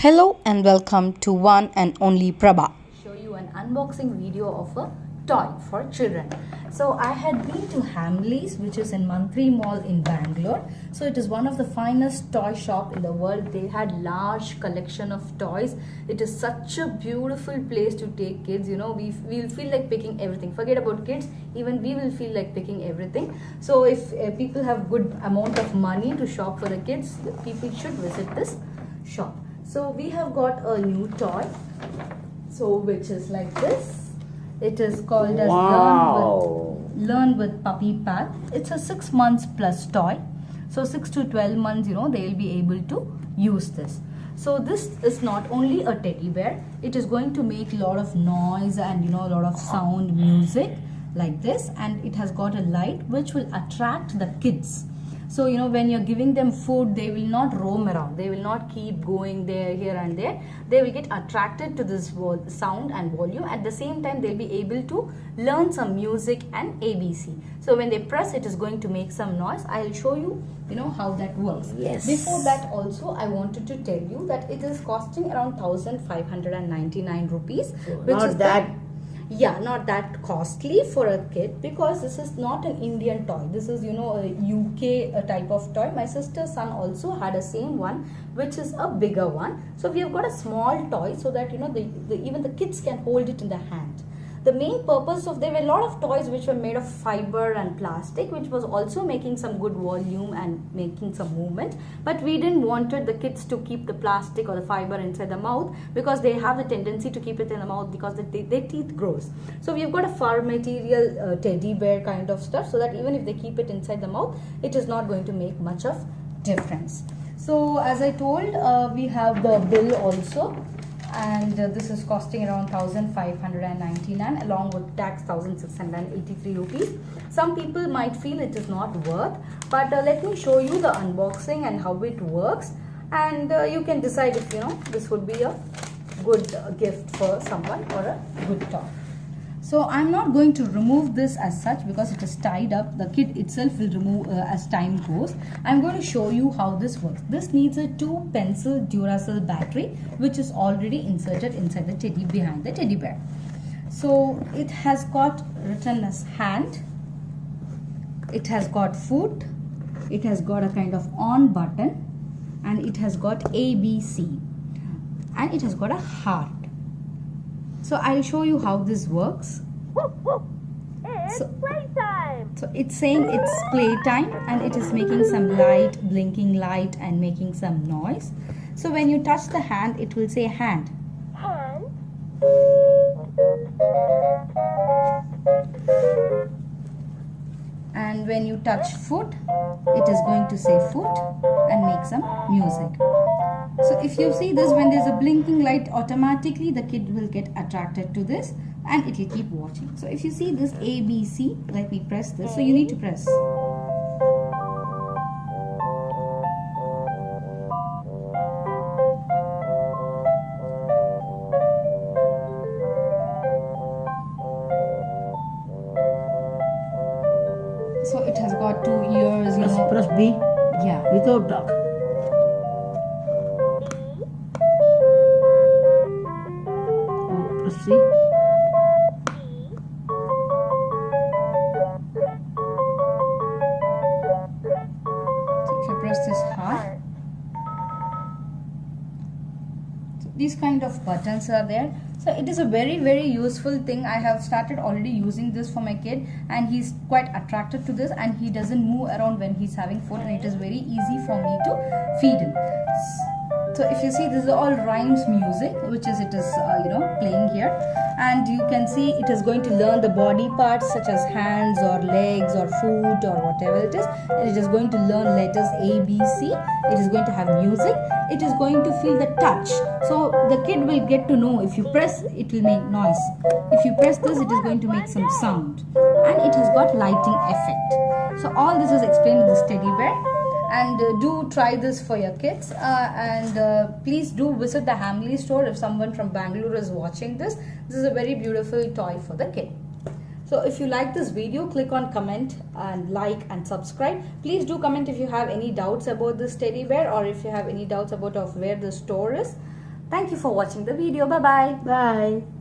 Hello and welcome to one and only Prabha. Show you an unboxing video of a toy for children. So I had been to Hamleys, which is in Mantri Mall in Bangalore. So it is one of the finest toy shop in the world. They had large collection of toys. It is such a beautiful place to take kids. You know, we'll feel like picking everything. Forget about kids, even we will feel like picking everything. So if people have good amount of money to shop for the kids, people should visit this shop. So we have got a new toy, so which is like this. It is called as Learn with Puppy Path. It's a 6 months plus toy. So 6 to 12 months, you know, they will be able to use this. So this is not only a teddy bear. It is going to make a lot of noise and, you know, a lot of sound music like this. And it has got a light which will attract the kids. So, you know, when you're giving them food, they will not roam around. They will not keep going there, here and there. They will get attracted to this sound and volume. At the same time, they'll be able to learn some music and ABC. So when they press, it is going to make some noise. I'll show you, you know, how that works. Yes. Before that also, I wanted to tell you that it is costing around 1,599 rupees. Which Not is that. Yeah, not that costly for a kid, because this is not an Indian toy. This is, you know, a UK type of toy. My sister's son also had a same one, which is a bigger one. So we have got a small toy so that, you know, even the kids can hold it in the hand. The main purpose of, there were a lot of toys which were made of fiber and plastic, which was also making some good volume and making some movement. But we didn't wanted the kids to keep the plastic or the fiber inside the mouth, because they have the tendency to keep it in the mouth because their teeth grows. So we've got a fur material teddy bear kind of stuff, so that even if they keep it inside the mouth, it is not going to make much of difference. So as I told, we have the bill also. And this is costing around 1,599, along with tax 1,683 rupees. Some people might feel it is not worth, but let me show you the unboxing and how it works, and you can decide if, you know, this would be a good gift for someone or a good toy. So I'm not going to remove this as such because it is tied up. The kit itself will remove as time goes. I'm going to show you how this works. This needs a 2 pencil Duracell battery, which is already inserted inside the behind the teddy bear. So it has got written as hand. It has got foot. It has got a kind of on button, and it has got ABC, and it has got a heart. So I'll show you how this works. It's playtime. So it's saying it's playtime, and it is making some light, blinking light, and making some noise. So when you touch the hand, it will say hand. Hand. And when you touch foot, it is going to say foot and make some music. So if you see this, when there's a blinking light, automatically the kid will get attracted to this and it will keep watching. So if you see this ABC, let me press this. So you need to press. So it has got 2 ears, you know. Press B Yeah. without talk. Press C. So if I press this hard, so these kind of buttons are there. So it is a very useful thing. I have started already using this for my kid, and he's quite attracted to this, and he doesn't move around when he's having food, and it is very easy for me to feed him. So if you see, this is all rhymes music, which is you know, playing here, and you can see it is going to learn the body parts such as hands or legs or foot or whatever it is, and it is going to learn letters A, B, C. It is going to have music. It is going to feel the touch. So the kid will get to know, if you press, it will make noise. If you press this, it is going to make some sound, and it has got lighting effect. So all this is explained in this teddy bear. And do try this for your kids, and please do visit the Hamley store if someone from Bangalore is watching this. This is a very beautiful toy for the kid. So if you like this video, click on comment and like and subscribe. Please do comment if you have any doubts about this teddy bear, or if you have any doubts about of where the store is. Thank you for watching the video. Bye bye. Bye.